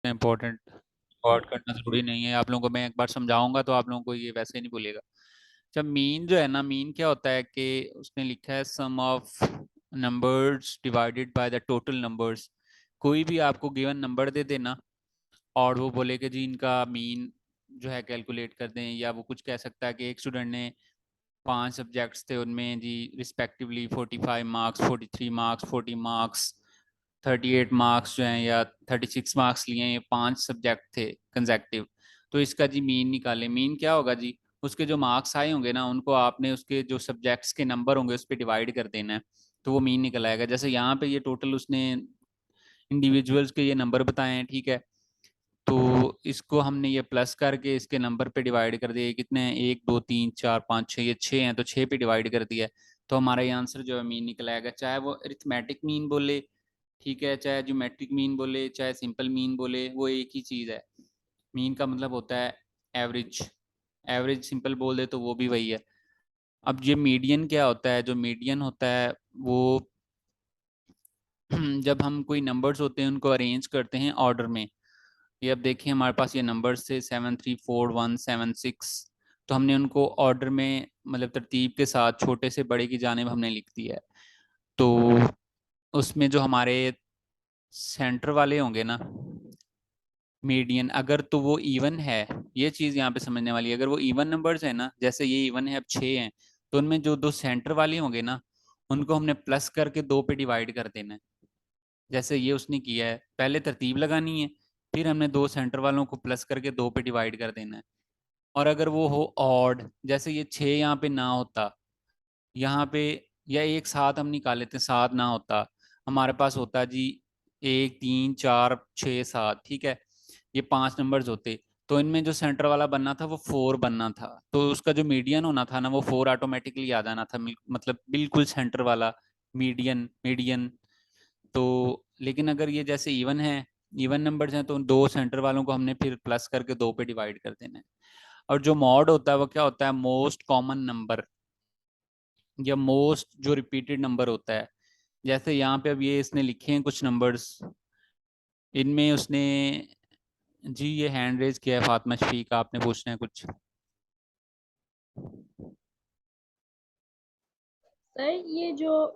इतना important record करना जरूरी नहीं है। आप लोगों को मैं एक बार समझाऊंगा तो आप लोगों को ये वैसे ही नहीं भूलेगा। जब मीन जो है ना, मीन क्या होता है कि उसने लिखा है sum of numbers divided by the total numbers. कोई भी आपको गिवन नंबर दे देना और वो बोले कि जी इनका मीन जो है कैलकुलेट कर दें, या वो कुछ कह सकता है कि एक स्टूडेंट ने 5 सब्जेक्ट्स थे, उनमें जी respectively 45 marks, 43 marks, 40 marks, 38 marks जो हैं, या 36 मार्क्स लिए हैं। ये 5 सब्जेक्ट थे कंसेक्टिव। तो इसका जी मीन निकालें। मीन क्या होगा जी, उसके जो मार्क्स आए होंगे ना, उनको आपने उसके जो सब्जेक्ट्स के नंबर होंगे उस पर डिवाइड कर देना है, तो वो मीन निकल आएगा। जैसे यहाँ पे ये टोटल उसने इंडिविजुअल्स के ये नंबर बताए हैं, ठीक है। तो इसको हमने ये प्लस करके इसके नंबर पे डिवाइड कर दिया। कितने हैं, 1 2 3 4 5 6, ये 6 हैं तो 6 पे डिवाइड कर दिया। तो हमारा ये आंसर जो है मीन निकल आएगा, चाहे वो अरिथमेटिक मीन बोले, ठीक है, चाहे ज्योमेट्रिक मीन बोले, चाहे सिंपल मीन बोले, वो एक ही चीज़ है। मीन का मतलब होता है एवरेज। एवरेज सिंपल बोल दे तो वो भी वही है। अब ये मीडियन क्या होता है, जो मीडियन होता है वो जब हम कोई नंबर्स होते हैं उनको अरेंज करते हैं ऑर्डर में। ये अब देखिए हमारे पास ये नंबर्स थे 7 3 4 1 7 6। तो हमने उनको ऑर्डर में मतलब तरतीब के साथ छोटे से बड़े की जानिब हमने लिख दिया है। तो उसमें जो हमारे सेंटर वाले होंगे ना, मीडियन, अगर तो वो इवन है, ये चीज यहाँ पे समझने वाली है। अगर वो इवन नंबर्स है ना, जैसे ये इवन है, अब 6 हैं, तो उनमें जो दो सेंटर वाले होंगे ना, उनको हमने प्लस करके 2 पे डिवाइड कर देना है। जैसे ये उसने किया है, पहले तरतीब लगानी है, फिर हमने दो सेंटर वालों को प्लस करके 2 पे डिवाइड कर देना है। और अगर वो हो ऑड, जैसे ये 6 यहाँ पे ना होता, यहाँ पे, या एक साथ हम निकाल लेते, 7 ना होता, हमारे पास होता जी 1 3 4 6 7, ठीक है, ये 5 नंबर्स होते। तो इनमें जो सेंटर वाला बनना था वो 4 बनना था, तो उसका जो मीडियन होना था ना वो 4 ऑटोमेटिकली आ जाना था, मतलब बिल्कुल सेंटर वाला मीडियन मीडियन। तो लेकिन अगर ये जैसे इवन है, इवन नंबर्स हैं, तो दो सेंटर वालों को हमने फिर प्लस करके 2 पे डिवाइड कर देना है। और जो मॉड होता है वो क्या होता है, मोस्ट कॉमन नंबर, या मोस्ट जो रिपीटेड नंबर होता है। जैसे यहाँ पे अब ये इसने लिखे हैं कुछ नंबर्स, इनमें उसने जी ये हैंड रेज किया है फातिमा शफीक, आपने पूछना है कुछ। सर ये जो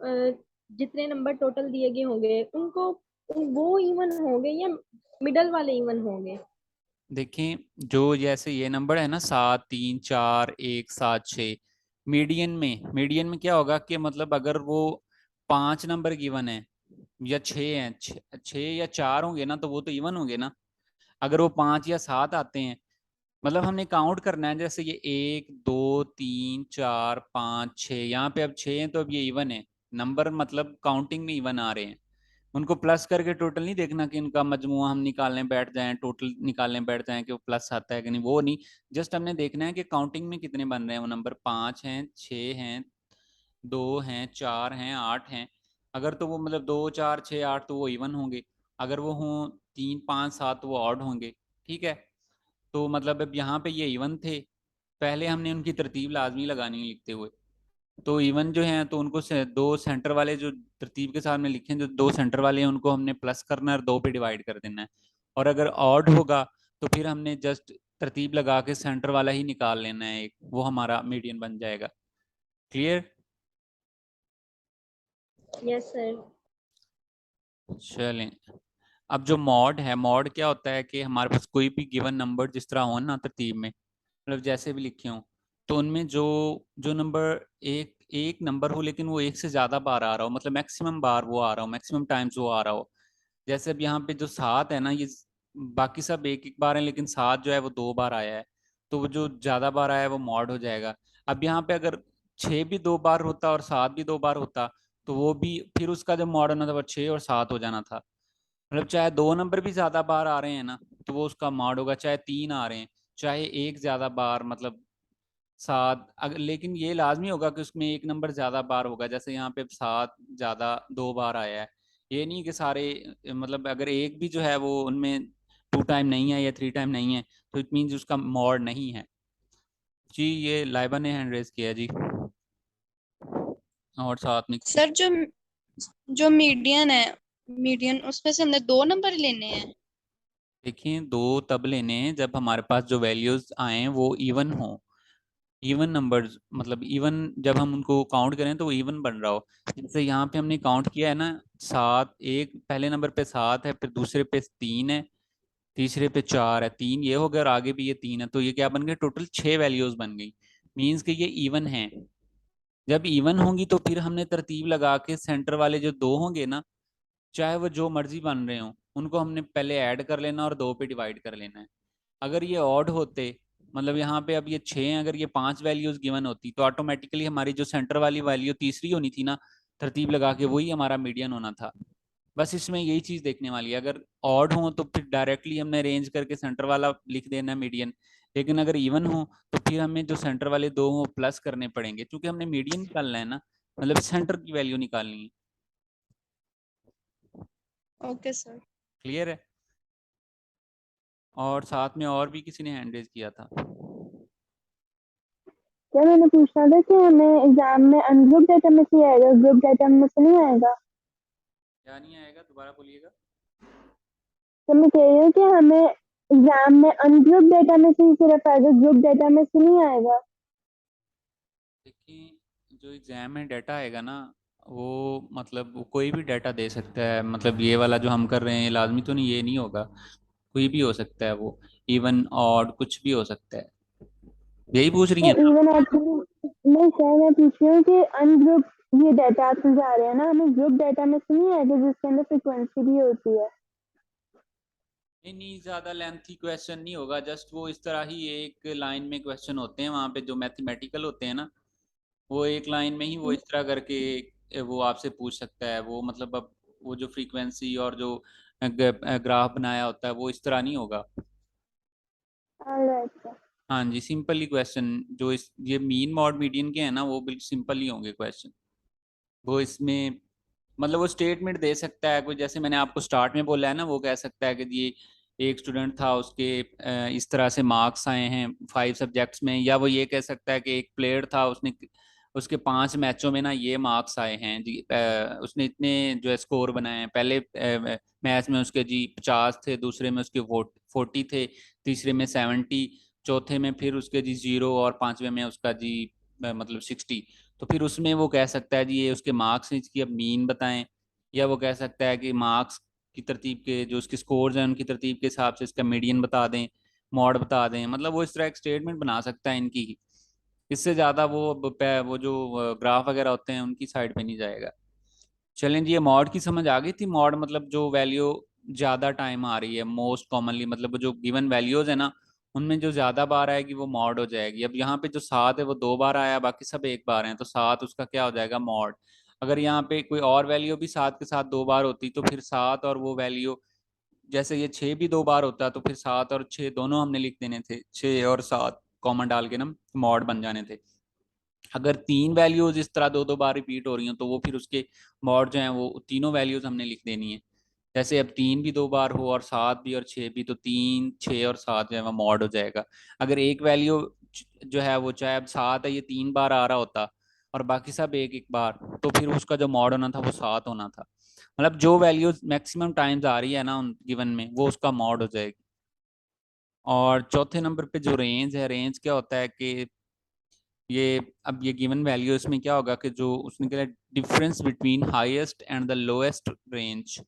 जितने नंबर टोटल दिए गए होंगे उनको वो इवन होंगे या मिडल वाले इवन होंगे? देखें, जो जैसे ये नंबर है ना 7 3 4 1 7 6, मीडियन में क्या होगा कि मतलब अगर वो 5 नंबर गिवन है या 6 हैं, 6 या 4 होंगे ना, तो वो तो इवन होंगे ना। अगर वो 5 या 7 आते हैं, मतलब हमने काउंट करना है, जैसे ये 1 2 3 4 5 6, यहाँ पे अब 6 हैं तो अब ये इवन है नंबर, मतलब काउंटिंग में इवन आ रहे हैं। उनको प्लस करके टोटल नहीं देखना कि इनका मजमुआ हम निकालने बैठ जाएं, टोटल निकालने बैठ जाएं कि वो प्लस आता है कि नहीं, वो नहीं। जस्ट हमने देखना है कि काउंटिंग में कितने बन रहे हैं वो नंबर, 5 हैं, 6 हैं, 2 हैं, 4 हैं, 8 हैं। अगर तो वो मतलब 2 4 6 8 तो वो इवन होंगे। अगर वो हों 3 5 7 तो वो ऑड होंगे, ठीक है। तो मतलब अब यहाँ पे ये इवन थे, पहले हमने उनकी तरतीब लाजमी लगानी है लिखते हुए। तो इवन जो हैं तो उनको दो सेंटर वाले जो तरतीब के साथ में लिखे हैं, जो दो सेंटर वाले हैं उनको हमने प्लस करना है और 2 पे डिवाइड कर देना है। और अगर ऑड होगा तो फिर हमने जस्ट तरतीब लगा के सेंटर वाला ही निकाल लेना है एक, वो हमारा मीडियन बन जाएगा। क्लियर? Yes sir. चलें, अब जो मॉड है, मॉड क्या होता है कि हमारे पास कोई भी गिवन नंबर जिस तरह हो ना तरतीब में, मतलब जैसे भी लिखे हों, तो उनमें जो जो नंबर एक एक नंबर हो लेकिन वो एक से ज्यादा बार आ रहा हो, मतलब मैक्सिमम बार वो आ रहा हो, मैक्सिमम टाइम्स वो आ रहा हो। जैसे अब यहाँ पे जो 7 है ना, ये बाकी सब एक एक बार है लेकिन 7 जो है वो 2 बार आया है, तो वो जो ज्यादा बार आया है वो मॉड हो जाएगा। अब यहाँ पे अगर 6 भी 2 बार होता और 7 भी 2 बार होता, तो वो भी फिर उसका जो मॉड होना था वो 6 और 7 हो जाना था। मतलब चाहे दो नंबर भी ज्यादा बार आ रहे हैं ना, तो वो उसका मॉड होगा, चाहे 3 आ रहे हैं, चाहे एक ज्यादा बार, मतलब 7, लेकिन ये लाजमी होगा कि उसमें एक नंबर ज्यादा बार होगा। जैसे यहाँ पे 7 ज्यादा 2 बार आया है, ये नहीं कि सारे, मतलब अगर एक भी जो है वो उनमें 2 टाइम नहीं है या 3 टाइम नहीं है, तो इट मीन्स उसका मॉड नहीं है। जी ये लाइबा ने हैंड रेज किया जी, और साथ में सर जो जो मीडियन है, मीडियन उसमें से हमने 2 नंबर लेने हैं। देखिए दो तब लेने हैं जब हमारे पास जो वैल्यूज आए वो इवन हो, इवन नंबर्स, मतलब इवन जब हम उनको काउंट करें तो वो इवन बन रहा हो। जैसे यहाँ पे हमने काउंट किया है ना, सात, एक पहले नंबर पे सात है, फिर दूसरे पे तीन है, तीसरे पे चार है, तीन ये हो गया और आगे भी ये तीन है, तो ये क्या बन गए, टोटल छह वैल्यूज बन गई। मीन्स कि ये इवन है। जब इवन होंगी तो फिर हमने तरतीब लगा के सेंटर वाले जो दो होंगे ना, चाहे वो जो मर्जी बन रहे हो, उनको हमने पहले ऐड कर लेना और दो पे डिवाइड कर लेना है। अगर ये ऑड होते, मतलब यहाँ पे अब ये छः हैं, अगर ये पांच वैल्यूज गिवन होती तो ऑटोमेटिकली हमारी जो सेंटर वाली वैल्यू तीसरी होनी थी ना, तरतीब लगा के वही हमारा मीडियन होना था। बस इसमें यही चीज देखने वाली है। अगर ऑड हो तो फिर डायरेक्टली हमने अरेंज करके सेंटर वाला लिख देना मीडियन, लेकिन अगर इवन हो तो फिर हमें जो सेंटर वाले दो हो प्लस करने पड़ेंगे, क्योंकि हमने मीडियन निकालना है ना, मतलब सेंटर की वैल्यू निकालनी है। Okay sir. क्लियर है? और साथ में और भी किसी ने हैंड रेज किया था। क्या मैंने पूछना था कि हमें एग्जाम में अनग्रुप डाटा में से आएगा, ग्रुप डाटा में से नहीं आएगा? क्या नहीं आएगा, दोबारा बोलिएगा। तो मैं कह रही हूँ कि हमें एग्जाम में अनग्रुप डाटा में से ही सिर्फ आएगा, ग्रुप डाटा में से नहीं आएगा। देखिए जो एग्जाम में डाटा आएगा ना, वो मतलब वो कोई भी डाटा दे सकता है, मतलब ये वाला जो हम कर रहे हैं लाजमी तो नहीं, ये नहीं होगा, कोई भी हो सकता है वो, इवन ऑड कुछ भी हो सकता है। यही पूछ रही तो है ना? इवन एक्चुअली नहीं सर, मैं पूछ रही हूँ कि अनग्रुप ये डाटा आते जा रहे हैं ना, हमें ग्रुप डाटा में से नहीं आएगा जिसके अंदर फ्रिक्वेंसी भी होती है? नहीं नहीं, ज्यादा लेंथी क्वेश्चन नहीं होगा, जस्ट वो इस तरह ही एक लाइन में क्वेश्चन होते हैं वहाँ पे जो मैथमेटिकल होते हैं ना, वो एक लाइन में ही वो इस तरह करके वो आपसे पूछ सकता है। वो मतलब अब वो जो फ्रीक्वेंसी और जो ग्राफ बनाया होता है वो इस तरह नहीं होगा। Alright sir. हाँ जी, सिंपल ही क्वेश्चन जो इस ये मीन मॉड मीडियन के हैं ना, वो बिल्कुल सिंपल ही होंगे क्वेश्चन। वो इसमें मतलब वो स्टेटमेंट दे सकता है कोई, जैसे मैंने आपको स्टार्ट में बोला है ना, वो कह सकता है कि ये एक स्टूडेंट था, उसके इस तरह से मार्क्स आए हैं फाइव सब्जेक्ट्स में, या वो ये कह सकता है कि एक प्लेयर था, उसने उसके पांच मैचों में ना ये मार्क्स आए हैं जी, उसने इतने जो है स्कोर बनाए हैं, पहले मैच में उसके जी 50 थे, दूसरे में उसके 40 थे, तीसरे में 70, चौथे में फिर उसके जी जीरो, और पांचवे में उसका जी मतलब 60। तो फिर उसमें वो कह सकता है जी ये उसके मार्क्स हैं, इसकी अब मीन बताएं, या वो कह सकता है कि मार्क्स की तरतीब के जो उसके स्कोर्स हैं उनकी तरतीब के हिसाब से इसका मीडियन बता दें, मॉड बता दें, मतलब वो इस तरह एक स्टेटमेंट बना सकता है इनकी ही। इससे ज़्यादा वो जो ग्राफ वगैरह होते हैं उनकी साइड पे नहीं जाएगा। चलें जी, ये मॉड की समझ आ गई थी। मॉड मतलब जो वैल्यू ज़्यादा टाइम आ रही है, मोस्ट कॉमनली, मतलब वो जो गिवन वैल्यूज है ना, उनमें जो ज़्यादा बार आएगी वो मॉड हो जाएगी। अब यहाँ पे जो सात है वो दो बार आया, बाकी सब एक बार हैं, तो सात उसका क्या हो जाएगा, मॉड। अगर यहाँ पे कोई और वैल्यू भी सात के साथ दो बार होती तो फिर सात और वो वैल्यू, जैसे ये छः भी दो बार होता तो फिर सात और छः दोनों हमने लिख देने थे, छः और सात कॉमन डाल के ना मॉड बन जाने थे। अगर तीन वैल्यूज इस तरह दो दो बार रिपीट हो रही हो तो वो फिर उसके मॉड जो है वो तीनों वैल्यूज हमने लिख देनी है। जैसे अब तीन भी दो बार हो और सात भी और छः भी, तो तीन छः और सात जो है वो मॉड हो जाएगा। अगर एक वैल्यू जो है वो, चाहे अब सात है, ये तीन बार आ रहा होता और बाकी सब एक एक बार, तो फिर उसका जो मॉड होना था वो सात होना था। मतलब जो वैल्यूज मैक्सिमम टाइम्स आ रही है ना उन गिवन में, वो उसका मॉड हो जाएगी। और चौथे नंबर पे जो रेंज है, रेंज क्या होता है कि ये अब ये गिवन वैल्यू इसमें क्या होगा कि जो उसने कहा difference between highest and the lowest range,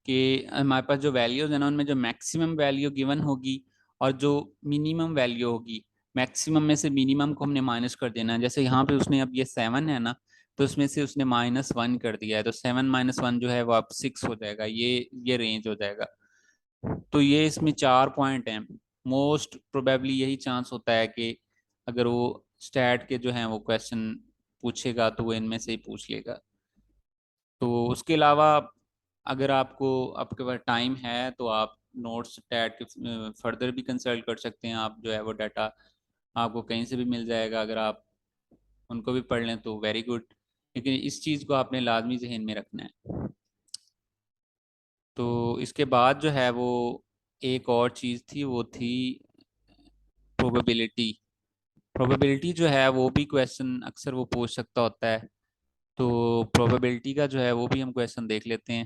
कि हमारे पास जो वैल्यूज है ना उनमें जो मैक्सिमम वैल्यू गिवन होगी और जो मिनिमम वैल्यू होगी, मैक्सिमम में से मिनिमम को हमने माइनस कर देना है। जैसे यहाँ पे उसने अब ये सेवन है ना, तो उसमें से उसने -1 कर दिया है, तो सेवन -1 जो है वो अब 6 हो जाएगा, ये रेंज हो जाएगा। तो ये इसमें चार पॉइंट हैं। मोस्ट प्रोबेबली यही चांस होता है कि अगर वो स्टैट के जो हैं वो क्वेश्चन पूछेगा तो वो इनमें से ही पूछ लेगा। तो उसके अलावा अगर आपको आपके पास टाइम है तो आप नोट्स स्टैट के फर्दर भी कंसल्ट कर सकते हैं। आप जो है वो डाटा आपको कहीं से भी मिल जाएगा, अगर आप उनको भी पढ़ लें तो वेरी गुड, लेकिन इस चीज़ को आपने लाजमी जहन में रखना है। तो इसके बाद जो है वो एक और चीज़ थी, वो थी प्रोबेबिलिटी। प्रोबेबिलिटी जो है वो भी क्वेश्चन अक्सर वो पूछ सकता होता है, तो प्रोबेबिलिटी का जो है वो भी हम क्वेश्चन देख लेते हैं।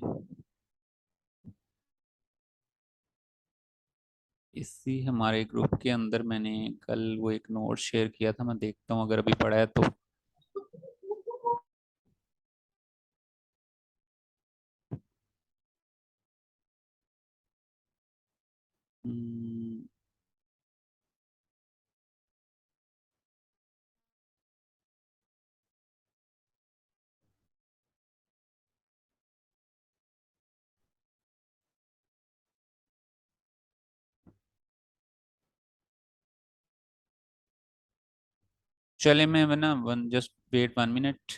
इसी हमारे ग्रुप के अंदर मैंने कल वो एक नोट शेयर किया था, मैं देखता हूँ अगर अभी पड़ा है तो। हम्म, चले मैं ना वन जस्ट वेट 1 मिनट,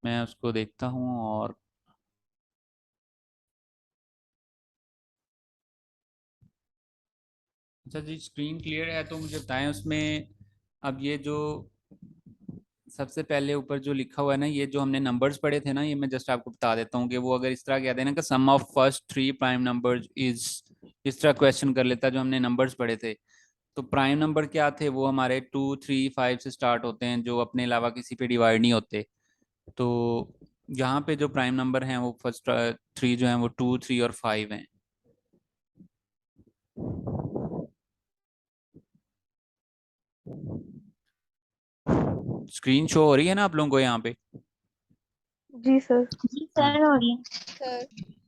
मैं उसको देखता हूँ। और अच्छा जी, स्क्रीन क्लियर है तो मुझे बताएं उसमें। अब ये जो सबसे पहले ऊपर जो लिखा हुआ है ना, ये जो हमने नंबर्स पढ़े थे ना, ये मैं जस्ट आपको बता देता हूँ कि वो अगर इस तरह कहते हैं ना कि sum of first 3 prime numbers is, इस तरह क्वेश्चन कर लेता जो हमने नंबर्स पढ़े थे। तो प्राइम नंबर क्या थे, वो हमारे 2 3 5 से स्टार्ट होते हैं, जो अपने अलावा किसी पे डिवाइड नहीं होते। तो यहाँ पे जो प्राइम नंबर हैं वो फर्स्ट 3 जो हैं वो 2 3 और 5 हैं। स्क्रीन शो हो रही है ना आप लोगों को यहाँ पे? जी सर। जी हाँ, सर हो रही है सर।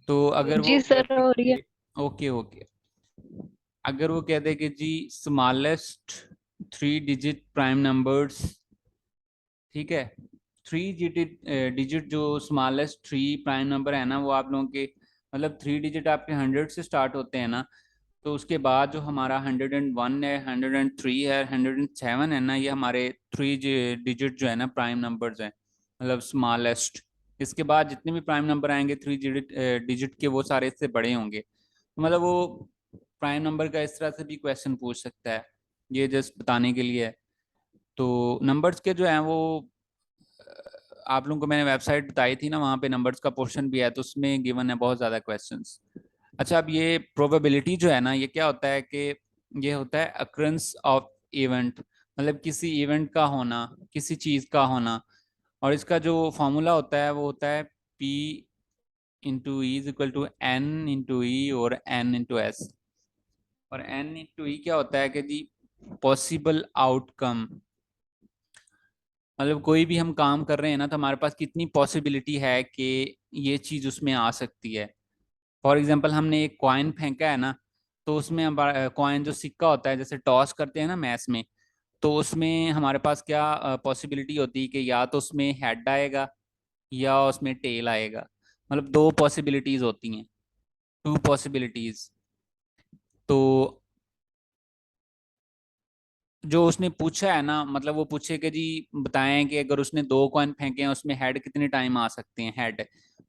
तो अगर वो जी सर कहते हो रही है। कि ओके ओके, अगर वो कहते कि जी स्मॉलेस्ट 3 डिजिट प्राइम नंबर्स, ठीक है, 3 डिजिट डिजिट जो स्मॉलेस्ट 3 प्राइम नंबर है ना, वो आप लोगों के मतलब 3 डिजिट आपके 100 से स्टार्ट होते हैं ना। तो उसके बाद जो हमारा 101 है, 103 है, 107 है ना, ये हमारे 3 डिजिट जो है ना प्राइम नंबर्स हैं, मतलब स्मॉलेस्ट। इसके बाद जितने भी प्राइम नंबर आएंगे 3 डिजिट डिजिट के, वो सारे इससे बड़े होंगे। तो मतलब वो प्राइम नंबर का इस तरह से भी क्वेश्चन पूछ सकता है, ये जस्ट बताने के लिए है। तो नंबर्स के जो हैं वो आप लोगों को मैंने वेबसाइट बताई थी ना, वहाँ पे नंबर्स का पोर्शन भी है, तो उसमें गिवन है बहुत ज़्यादा क्वेश्चंस। अच्छा, अब ये प्रोबेबिलिटी जो है ना, ये क्या होता है कि ये होता है अक्रंस ऑफ इवेंट, मतलब किसी इवेंट का होना, किसी चीज़ का होना। और इसका जो फॉर्मूला होता है वो होता है P into E is equal to N into E और एन इंटू एस। और एन इंटू ई क्या होता है कि जी पॉसिबल आउटकम, मतलब कोई भी हम काम कर रहे हैं ना, तो हमारे पास कितनी पॉसिबिलिटी है कि ये चीज़ उसमें आ सकती है। फॉर एग्जाम्पल हमने एक कॉइन फेंका है ना, तो उसमें हमारा कॉइन जो सिक्का होता है, जैसे टॉस करते हैं ना मैथ्स में, तो उसमें हमारे पास क्या पॉसिबिलिटी होती है कि या तो उसमें हेड आएगा या उसमें टेल आएगा। मतलब 2 पॉसिबिलिटीज होती हैं, 2 पॉसिबिलिटीज। तो जो उसने पूछा है ना, मतलब वो पूछे कि जी बताएं कि अगर उसने 2 कॉइन फेंके हैं उसमें हेड कितने टाइम आ सकते हैं हेड,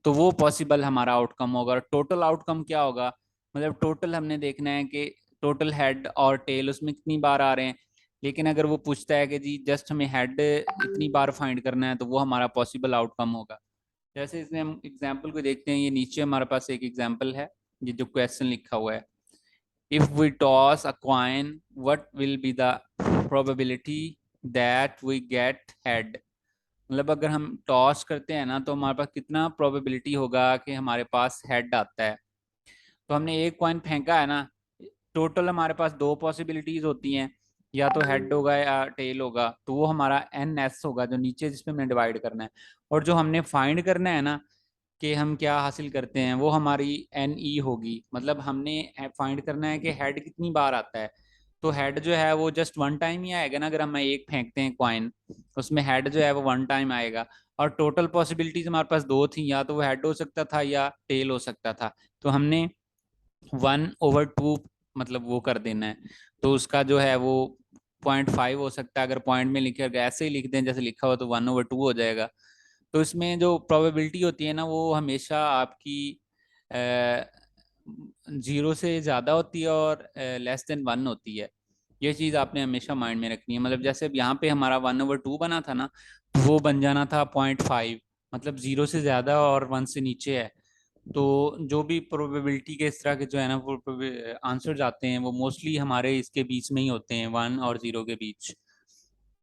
तो वो पॉसिबल हमारा आउटकम होगा। टोटल आउटकम क्या होगा, मतलब टोटल हमने देखना है कि टोटल हेड और टेल उसमें कितनी बार आ रहे हैं। लेकिन अगर वो पूछता है कि जी जस्ट हमें हेड इतनी बार फाइंड करना है, तो वो हमारा पॉसिबल आउटकम होगा। जैसे इसमें हम एग्जाम्पल को देखते हैं, ये नीचे हमारे पास एक एग्जाम्पल है, ये जो क्वेश्चन लिखा हुआ है, if we toss a coin, what will be the probability that we get head? मतलब अगर हम टॉस करते हैं ना, तो हमारे पास कितना प्रोबेबिलिटी होगा कि हमारे पास हेड आता है। तो हमने एक कॉइन फेंका है ना, टोटल हमारे पास 2 पॉसिबिलिटीज होती हैं, या तो हेड होगा या टेल होगा, तो वो हमारा एन एस होगा जो नीचे जिसमें हमने डिवाइड करना है। और जो हमने फाइंड करना है ना कि हम क्या हासिल करते हैं, वो हमारी एन ई होगी। मतलब हमने फाइंड करना है कि हेड कितनी बार आता है। तो हेड जो है वो जस्ट 1 टाइम ही आएगा ना, अगर हम एक फेंकते हैं कॉइन, उसमें हेड जो है वो 1 टाइम आएगा। और टोटल पॉसिबिलिटीज हमारे पास 2 थी, या तो वो हेड हो सकता था या टेल हो सकता था। तो हमने 1/2 मतलब वो कर देना है। तो उसका जो है वो 0.5 हो सकता है, अगर पॉइंट में लिखे अगर ऐसे ही लिख दें जैसे लिखा हुआ, तो 1/2 हो जाएगा। तो इसमें जो प्रोबेबिलिटी होती है ना, वो हमेशा आपकी 0 से ज़्यादा होती है और <<1 होती है। ये चीज़ आपने हमेशा माइंड में रखनी है। मतलब जैसे अब यहाँ पे हमारा 1/2 बना था ना, तो वो बन जाना था 0.5, मतलब 0 से ज़्यादा और 1 से नीचे है। तो जो भी प्रोबेबिलिटी के इस तरह के जो है ना वो आंसर जाते हैं, वो मोस्टली हमारे इसके बीच में ही होते हैं, 1 और 0 के बीच।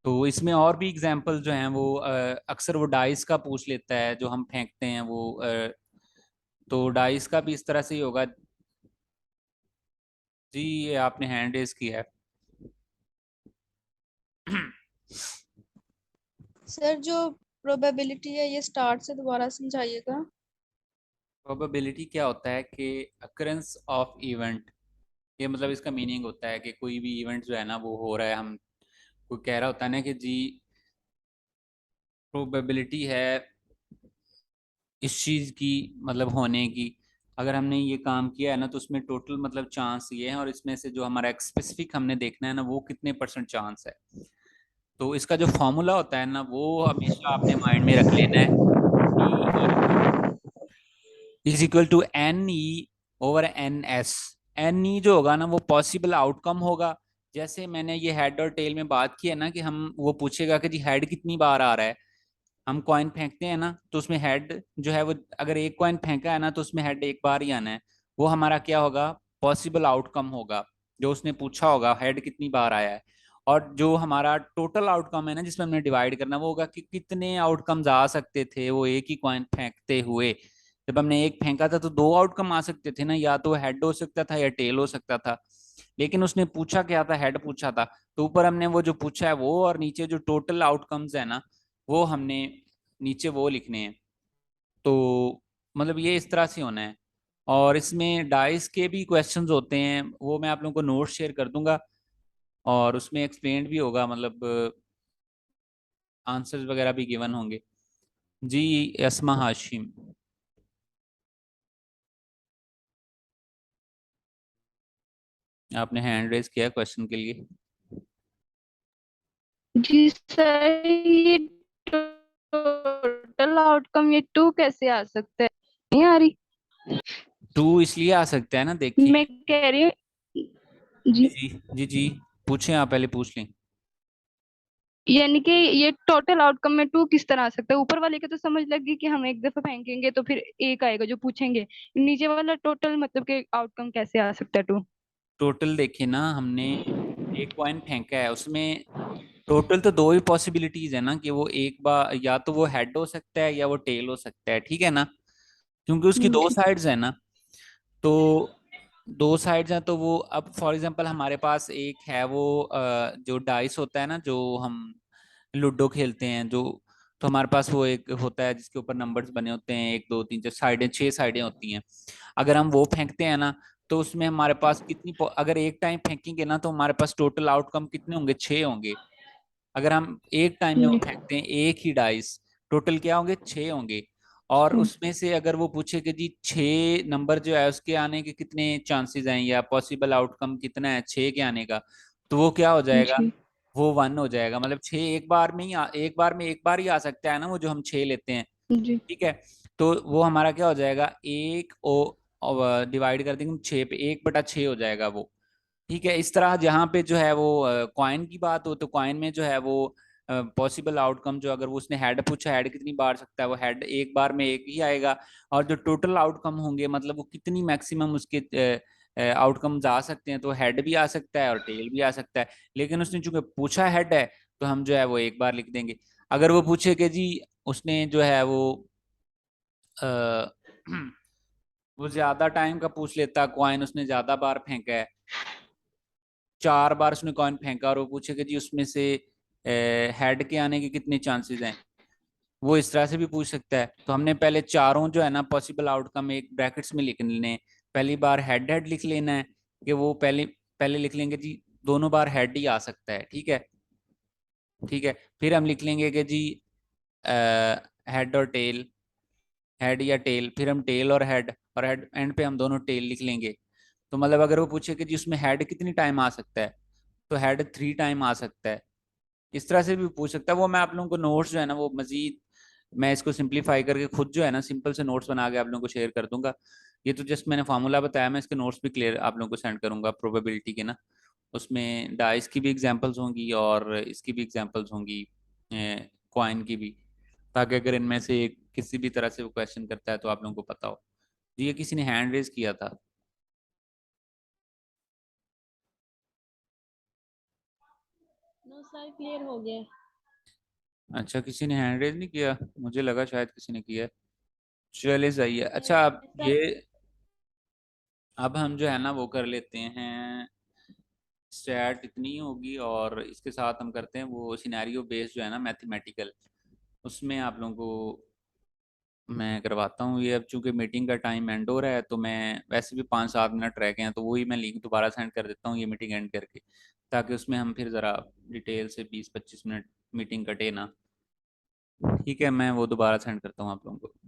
तो इसमें और भी एग्जाम्पल जो हैं वो अक्सर वो डाइस का पूछ लेता है जो हम फेंकते हैं वो तो डाइस का भी इस तरह से ही होगा। जी ये आपने हैंड रेज किया है। सर जो प्रोबेबिलिटी है ये स्टार्ट से दोबारा समझाइएगा। प्रोबेबिलिटी क्या होता है कि अकरेंस ऑफ इवेंट, ये मतलब इसका मीनिंग होता है कि कोई भी इवेंट जो है ना वो हो रहा है, हम कोई कह रहा होता है ना कि जी प्रोबेबिलिटी है इस चीज़ की मतलब होने की, अगर हमने ये काम किया है ना तो उसमें टोटल मतलब चांस ये है, और इसमें से जो हमारा एक स्पेसिफिक हमने देखना है ना वो कितने परसेंट चांस है। तो इसका जो फॉर्मूला होता है ना वो हमेशा आपने माइंड में रख लेना है, is equal to N E over N S. N E जो होगा ना वो पॉसिबल आउटकम होगा। जैसे मैंने ये हेड और टेल में बात की है ना कि हम वो पूछेगा कि जी हेड कितनी बार आ रहा है, हम कॉइन फेंकते हैं ना तो उसमें हेड जो है वो अगर एक कॉइन फेंका है ना तो उसमें हेड एक बार ही आना है। वो हमारा क्या होगा, पॉसिबल आउटकम होगा जो उसने पूछा होगा हेड कितनी बार आया है। और जो हमारा टोटल आउटकम है ना जिसमें हमने डिवाइड करना वो होगा कि कितने आउटकम्स आ सकते थे वो एक ही कॉइन फेंकते हुए। जब हमने एक फेंका था तो दो आउटकम आ सकते थे ना, या तो हेड हो सकता था या टेल हो सकता था। लेकिन उसने पूछा क्या था, हेड पूछा था। तो ऊपर हमने वो जो पूछा है वो, और नीचे जो टोटल आउटकम्स है ना वो हमने नीचे वो लिखने हैं। तो मतलब ये इस तरह से होना है। और इसमें डाइस के भी क्वेश्चंस होते हैं, वो मैं आप लोगों को नोट शेयर कर दूंगा, और उसमें एक्सप्लेन भी होगा, मतलब आंसर्स वगैरह भी गिवन होंगे। जी यसमा हाशिम। आपने हैंड रेज किया क्वेश्चन के लिए। जी सर ये टोटल आउटकम ये 2 कैसे आ सकता है? नहीं आ रही। टू इसलिए आ सकता है ना, देखिए। मैं कह रही हूँ जी जी, जी जी जी, पूछें आप, पहले पूछ लें। यानी कि ये टोटल आउटकम में 2 किस तरह आ सकता है? ऊपर वाले के तो समझ लगी कि हम एक दफा फेंकेंगे तो फिर एक आएगा जो पूछेंगे। नीचे वाला टोटल मतलब कि आउटकम कैसे आ सकता है 2? टोटल देखिए ना, हमने एक कॉइन फेंका है, उसमें टोटल तो दो ही पॉसिबिलिटीज है ना कि वो एक बार या तो वो हेड हो सकता है या वो टेल हो सकता है, ठीक है ना, क्योंकि उसकी दो जी साइड्स है ना। तो दो साइड्स हैं तो वो अब फॉर एग्जांपल हमारे पास एक है वो जो डाइस होता है ना जो हम लूडो खेलते हैं जो, तो हमारे पास वो एक होता है जिसके ऊपर नंबर्स बने होते हैं, एक दो तीन चार साइडें, छह साइडें होती हैं। अगर हम वो फेंकते हैं ना तो उसमें हमारे पास अगर एक टाइम फेंकेंगे ना तो हमारे पास टोटल आउटकम कितने होंगे, छह होंगे। अगर हम एक टाइम में वो जी फेंकते हैं एक ही डाइस, टोटल क्या होंगे, छह होंगे। और उसमें से अगर वो पूछे कि जी छह नंबर जो है उसके आने के कितने चांसेस हैं या पॉसिबल आउटकम कितना है छह के आने का, तो वो क्या हो जाएगा, जी वो वन हो जाएगा। मतलब छह एक बार में ही एक बार में एक बार ही आ सकता है ना वो जो हम छह लेते हैं, जी ठीक है। तो वो हमारा क्या हो जाएगा, एक ओ डिवाइड कर देंगे छह पे, एक बटा छह हो जाएगा वो, ठीक है। इस तरह जहाँ पे जो है वो कॉइन की बात हो तो कॉइन में जो है वो पॉसिबल आउटकम जो, अगर वो उसने हेड पूछा हेड कितनी बार सकता है, वो हेड एक बार में एक ही आएगा। और जो टोटल आउटकम होंगे मतलब वो कितनी मैक्सिमम उसके आउटकम्स आ सकते हैं, तो हेड भी आ सकता है और टेल भी आ सकता है। लेकिन उसने चूंकि पूछा हेड है तो हम जो है वो एक बार लिख देंगे। अगर वो पूछे कि जी उसने जो है अ, वो ज्यादा टाइम का पूछ लेता, कॉइन उसने ज्यादा बार फेंका है, चार बार उसने कॉइन फेंका, और वो पूछे कि जी उसमें से हेड के आने के कितने चांसेस हैं, वो इस तरह से भी पूछ सकता है। तो हमने पहले चारों जो है ना पॉसिबल आउटकम एक ब्रैकेट्स में लिख लेने हैं। पहली बार हेड हेड लिख लेना है कि वो पहले पहले लिख लेंगे जी दोनों बार हेड ही आ सकता है, ठीक है, ठीक है। फिर हम लिख लेंगे कि जी हेड और टेल, हेड या टेल, फिर हम टेल और हेड एंड पे हम दोनों टेल लिख लेंगे। तो मतलब अगर वो पूछे कि जी उसमें हेड कितनी टाइम आ सकता है, तो हेड थ्री टाइम आ सकता है। इस तरह से भी पूछ सकता है। वो मैं आप लोगों को नोट्स जो है ना वो मजीद मैं इसको सिंप्लीफाई करके खुद जो है ना सिंपल से नोट्स बना के आप लोगों को शेयर कर दूंगा। ये तो जस्ट मैंने फार्मूला बताया, मैं इसके नोट्स भी क्लियर आप लोगों को सेंड करूंगा प्रोबेबिलिटी के ना। उसमें डाइस की भी एग्जांपल्स होंगी और इसकी भी एग्जांपल्स होंगी, कॉइन की भी, ताकि अगर इनमें से किसी भी तरह से वो क्वेश्चन करता है तो आप लोगों को पता हो। जी ये किसी ने हैंड रेज किया था। नो सर क्लियर हो गया। अच्छा किसी ने हैंड रेज नहीं किया, मुझे लगा शायद किसी ने किया। चले जाइए। सर अच्छा आप ऐसा ये अब हम जो है ना वो कर लेते हैं, स्टैट इतनी ही होगी और इसके साथ हम करते हैं वो सिनेरियो बेस्ड जो है ना मैथमेटिकल, उसमें आप लोगों को मैं करवाता हूँ ये। अब चूंकि मीटिंग का टाइम एंड हो रहा है तो मैं वैसे भी 5-7 मिनट रह गए हैं, तो वही मैं लिंक दोबारा सेंड कर देता हूँ ये मीटिंग एंड करके, ताकि उसमें हम फिर ज़रा डिटेल से 20-25 मिनट मीटिंग कटे ना। ठीक है, मैं वो दोबारा सेंड करता हूँ आप लोगों को।